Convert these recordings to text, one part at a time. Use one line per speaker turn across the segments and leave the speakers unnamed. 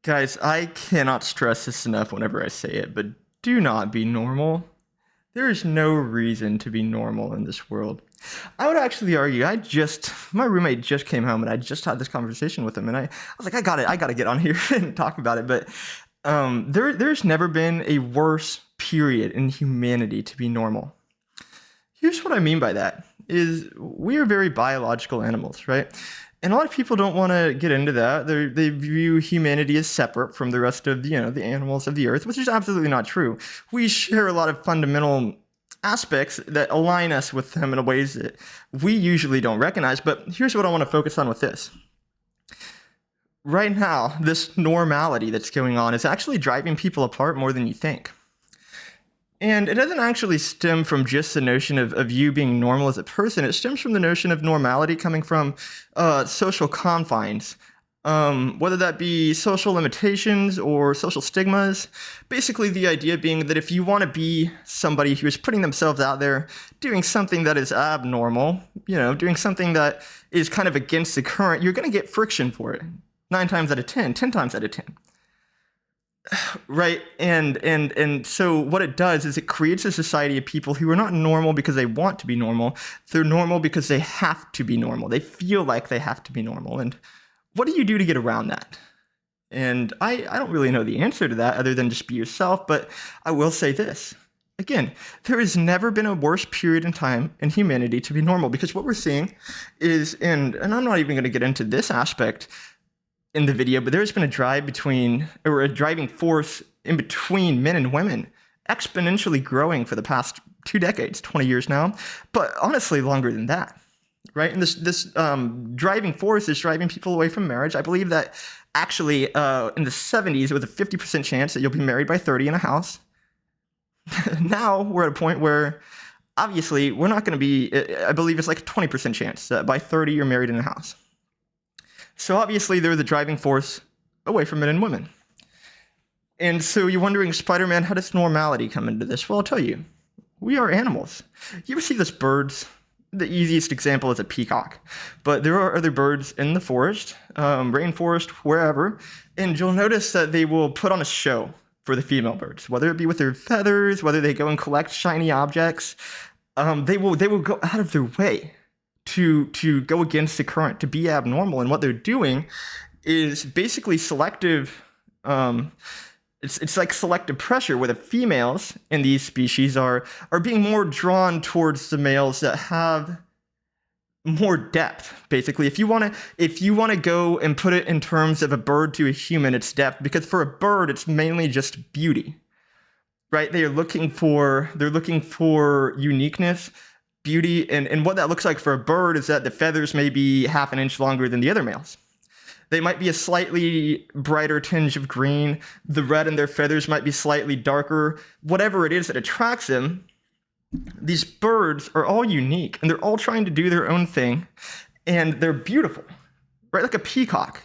Guys, I cannot stress this enough whenever I say it, but do not be normal. There is no reason to be normal in this world. I would actually argue, my roommate just came home and I just had this conversation with him and I was like, I gotta get on here and talk about it. But there's never been a worse period in humanity to be normal. Here's what I mean by that, is we are very biological animals, right? And a lot of people don't want to get into that. They view humanity as separate from the rest of, the animals of the earth, which is absolutely not true. We share a lot of fundamental aspects that align us with them in ways that we usually don't recognize. But here's what I want to focus on with this. Right now, this normality that's going on is actually driving people apart more than you think. And it doesn't actually stem from just the notion of you being normal as a person. It stems from the notion of normality coming from social confines, whether that be social limitations or social stigmas. Basically, the idea being that if you want to be somebody who is putting themselves out there, doing something that is abnormal, doing something that is kind of against the current, you're going to get friction for it. 9 times out of 10, 10 times out of 10. Right, and so what it does is it creates a society of people who are not normal because they want to be normal. They're normal because they have to be normal. They feel like they have to be normal. And what do you do to get around that? And I don't really know the answer to that other than just be yourself, but I will say this. Again, there has never been a worse period in time in humanity to be normal, because what we're seeing is, and I'm not even going to get into this aspect in the video, but there's been a driving force in between men and women exponentially growing for the past 2 decades, 20 years now, but honestly longer than that, right? And this driving force is driving people away from marriage. I believe that actually in the 70s, it was a 50% chance that you'll be married by 30 in a house. Now we're at a point where obviously we're not going to be, I believe it's like a 20% chance that by 30 you're married in a house. So obviously they're the driving force away from men and women. And so you're wondering, Spider-Man, how does normality come into this? Well, I'll tell you, we are animals. You ever see those birds? The easiest example is a peacock. But there are other birds in the forest, rainforest, wherever, and you'll notice that they will put on a show for the female birds, whether it be with their feathers, whether they go and collect shiny objects. They will go out of their way to go against the current, to be abnormal. And what they're doing is basically selective, it's like selective pressure, where the females in these species are being more drawn towards the males that have more depth. Basically, if you want to go and put it in terms of a bird to a human, it's depth, because for a bird, it's mainly just beauty, right? They're looking for uniqueness, beauty, and what that looks like for a bird is that the feathers may be half an inch longer than the other males. They might be a slightly brighter tinge of green. The red in their feathers might be slightly darker. Whatever it is that attracts them, these birds are all unique, and they're all trying to do their own thing, and they're beautiful, right? Like a peacock.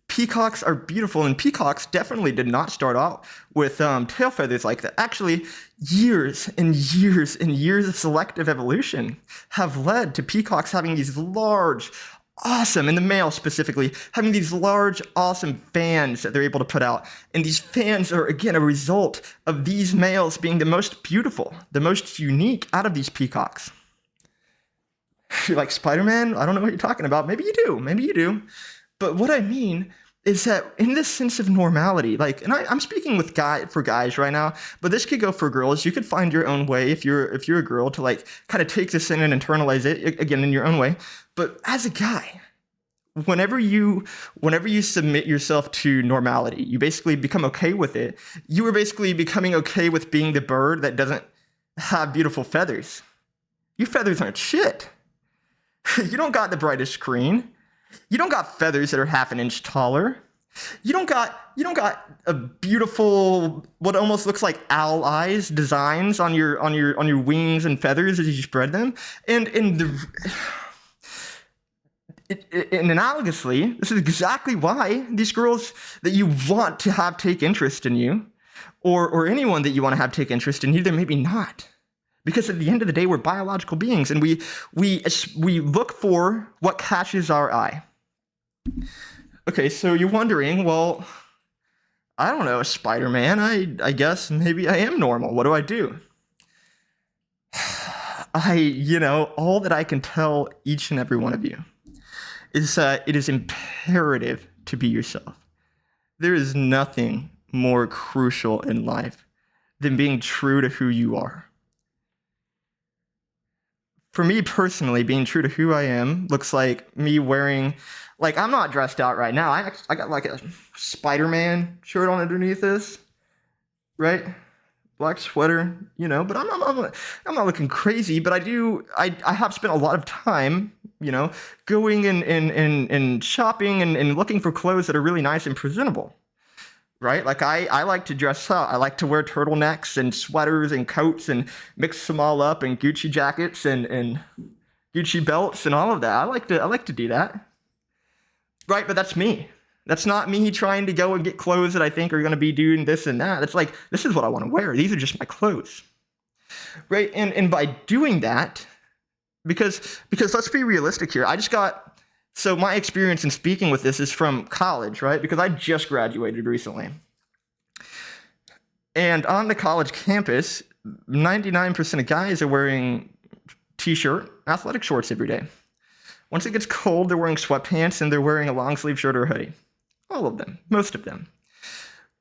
Peacocks are beautiful, and peacocks definitely did not start out with tail feathers like that. Actually, years and years and years of selective evolution have led to peacocks having these large, awesome, and the male specifically, having these large, awesome fans that they're able to put out. And these fans are, again, a result of these males being the most beautiful, the most unique out of these peacocks. You're like, Spider-Man, I don't know what you're talking about. Maybe you do. But what I mean is that in this sense of normality, and I'm speaking for guys right now, but this could go for girls. You could find your own way if you're a girl to kind of take this in and internalize it, again, in your own way. But as a guy, whenever you submit yourself to normality, you basically become okay with it. You are basically becoming okay with being the bird that doesn't have beautiful feathers. Your feathers aren't shit. You don't got the brightest green. You don't got feathers that are half an inch taller. You don't got a beautiful, what almost looks like owl eyes designs on your wings and feathers as you spread them. And analogously, this is exactly why these girls that you want to have take interest in you, or anyone that you want to have take interest in you, they're maybe not. Because at the end of the day, we're biological beings, and we look for what catches our eye. Okay, so you're wondering, well, I don't know, Spider-Man. I guess maybe I am normal. What do I do? All that I can tell each and every one of you is that it is imperative to be yourself. There is nothing more crucial in life than being true to who you are. For me personally, being true to who I am looks like me wearing, like, I'm not dressed out right now. I got like a Spider-Man shirt on underneath this, right? Black sweater, but I'm not looking crazy, but I have spent a lot of time, going and shopping and looking for clothes that are really nice and presentable. Right? Like I like to dress up. I like to wear turtlenecks and sweaters and coats and mix them all up and Gucci jackets and Gucci belts and all of that. I like to do that. Right, but that's me. That's not me trying to go and get clothes that I think are going to be doing this and that. It's like, this is what I want to wear. These are just my clothes. Right? And by doing that, because let's be realistic here. So my experience in speaking with this is from college, right? Because I just graduated recently. And on the college campus, 99% of guys are wearing t-shirt, athletic shorts every day. Once it gets cold, they're wearing sweatpants and they're wearing a long sleeve shirt or hoodie. All of them, most of them.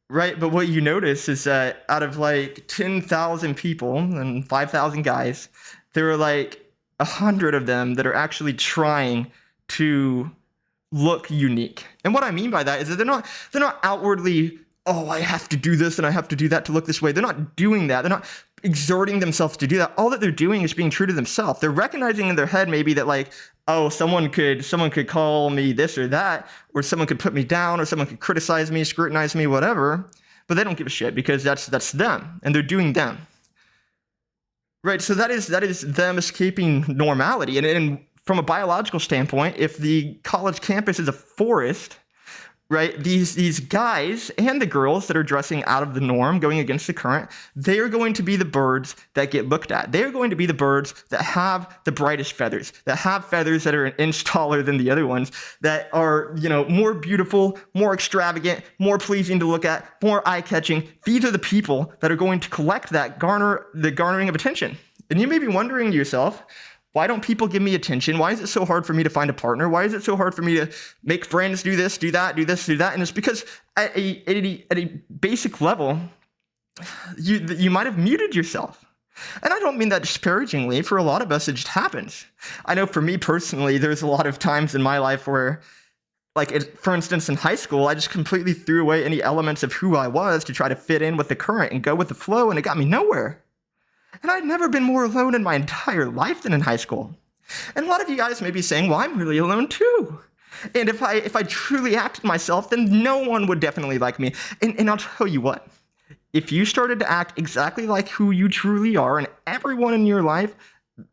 Right, but what you notice is that out of like 10,000 people and 5,000 guys, there are like 100 of them that are actually trying to look unique. And what I mean by that is that they're not outwardly, oh, I have to do this and I have to do that to look this way. They're not doing that. They're not exerting themselves to do that. All that they're doing is being true to themselves. They're recognizing in their head maybe that, like, oh, someone could call me this or that, or someone could put me down, or someone could criticize me, scrutinize me, whatever. But they don't give a shit because that's them and they're doing them. Right, so that is them escaping normality. And from a biological standpoint, if the college campus is a forest, right, these guys and the girls that are dressing out of the norm, going against the current, they are going to be the birds that get looked at. They are going to be the birds that have the brightest feathers, that have feathers that are an inch taller than the other ones, that are, more beautiful, more extravagant, more pleasing to look at, more eye-catching. These are the people that are going to collect that garnering of attention. And you may be wondering to yourself, why don't people give me attention? Why is it so hard for me to find a partner? Why is it so hard for me to make friends, do this, do that, do this, do that? And it's because at a basic level, you might have muted yourself. And I don't mean that disparagingly. For a lot of us, it just happens. I know for me personally, there's a lot of times in my life where, like, for instance, in high school, I just completely threw away any elements of who I was to try to fit in with the current and go with the flow, and it got me nowhere. And I'd never been more alone in my entire life than in high school. And a lot of you guys may be saying, well, I'm really alone too. And if I truly acted myself, then no one would definitely like me. And I'll tell you what, if you started to act exactly like who you truly are, and everyone in your life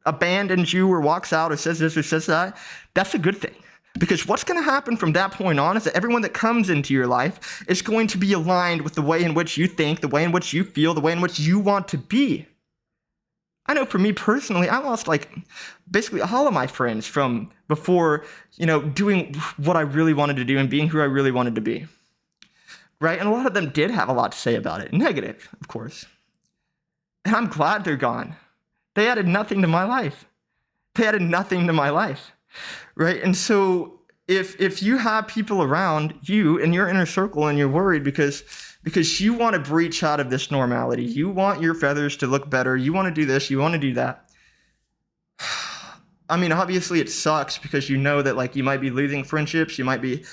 abandons you or walks out or says this or says that, that's a good thing. Because what's going to happen from that point on is that everyone that comes into your life is going to be aligned with the way in which you think, the way in which you feel, the way in which you want to be. I know for me personally, I lost like basically all of my friends from before, doing what I really wanted to do and being who I really wanted to be. Right? And a lot of them did have a lot to say about it. Negative, of course. And I'm glad they're gone. They added nothing to my life. Right? And so if you have people around you in your inner circle and you're worried because you want to breach out of this normality, you want your feathers to look better, you want to do this, you want to do that. I mean, obviously it sucks because you know that, like, you might be losing friendships, you might be,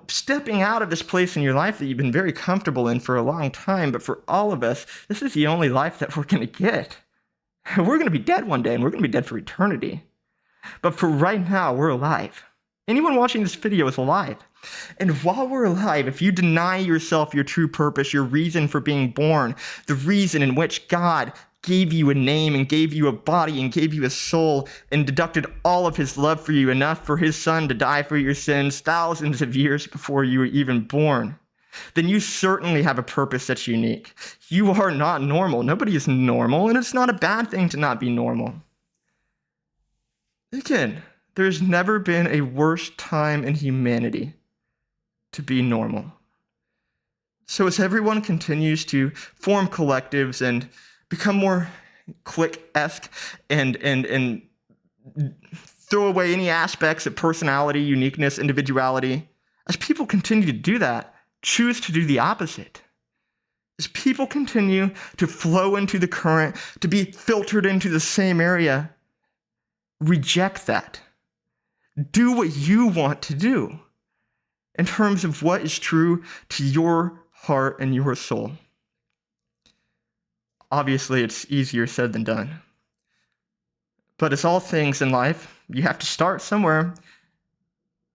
stepping out of this place in your life that you've been very comfortable in for a long time. But for all of us, this is the only life that we're going to get. We're going to be dead one day, and we're going to be dead for eternity. But for right now, we're alive. Anyone watching this video is alive. And while we're alive, if you deny yourself your true purpose, your reason for being born, the reason in which God gave you a name and gave you a body and gave you a soul and deducted all of his love for you, enough for his son to die for your sins thousands of years before you were even born, then you certainly have a purpose that's unique. You are not normal. Nobody is normal, and it's not a bad thing to not be normal. Again, there's never been a worse time in humanity to be normal. So as everyone continues to form collectives and become more clique-esque and throw away any aspects of personality, uniqueness, individuality, as people continue to do that, choose to do the opposite. As people continue to flow into the current, to be filtered into the same area, reject that. Do what you want to do in terms of what is true to your heart and your soul. Obviously, it's easier said than done. But as all things in life, you have to start somewhere.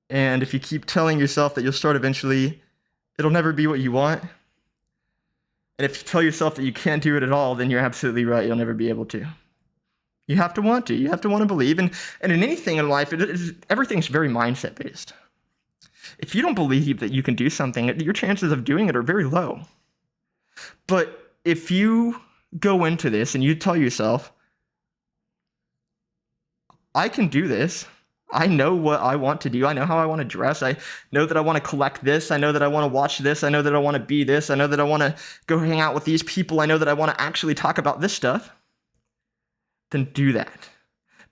And if you keep telling yourself that you'll start eventually, it'll never be what you want. And if you tell yourself that you can't do it at all, then you're absolutely right. You'll never be able to. You have to want to. You have to want to believe. And in anything in life, everything's very mindset-based. If you don't believe that you can do something, your chances of doing it are very low. But if you go into this and you tell yourself, I can do this. I know what I want to do. I know how I want to dress. I know that I want to collect this. I know that I want to watch this. I know that I want to be this. I know that I want to go hang out with these people. I know that I want to actually talk about this stuff. Then do that.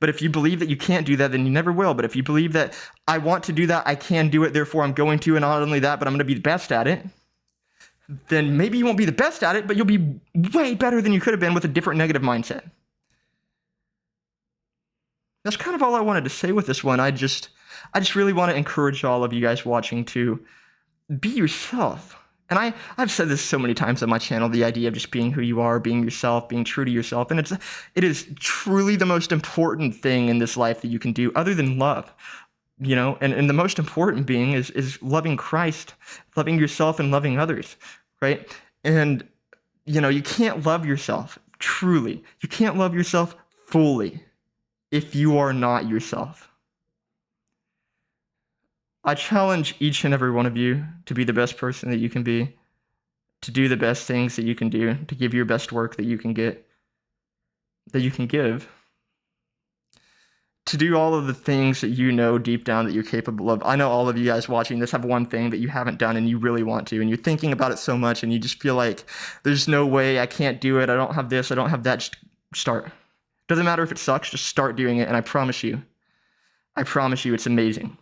But if you believe that you can't do that, then you never will. But if you believe that I want to do that, I can do it, therefore I'm going to, and not only that, but I'm going to be the best at it, then maybe you won't be the best at it, but you'll be way better than you could have been with a different negative mindset. That's kind of all I wanted to say with this one. I just really want to encourage all of you guys watching to be yourself. And I've said this so many times on my channel, the idea of just being who you are, being yourself, being true to yourself. And it is truly the most important thing in this life that you can do other than love. You know, and the most important being is loving Christ, loving yourself and loving others, right? And, you know, you can't love yourself truly. You can't love yourself fully if you are not yourself. I challenge each and every one of you to be the best person that you can be, to do the best things that you can do, to give your best work that you can get, that you can give, to do all of the things that you know deep down that you're capable of. I know all of you guys watching this have one thing that you haven't done and you really want to, and you're thinking about it so much and you just feel like there's no way, I can't do it, I don't have this, I don't have that. Just start. Doesn't matter if it sucks, just start doing it, and I promise you, it's amazing.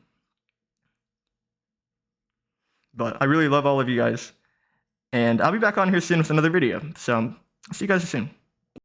But I really love all of you guys, and I'll be back on here soon with another video, so I'll see you guys soon.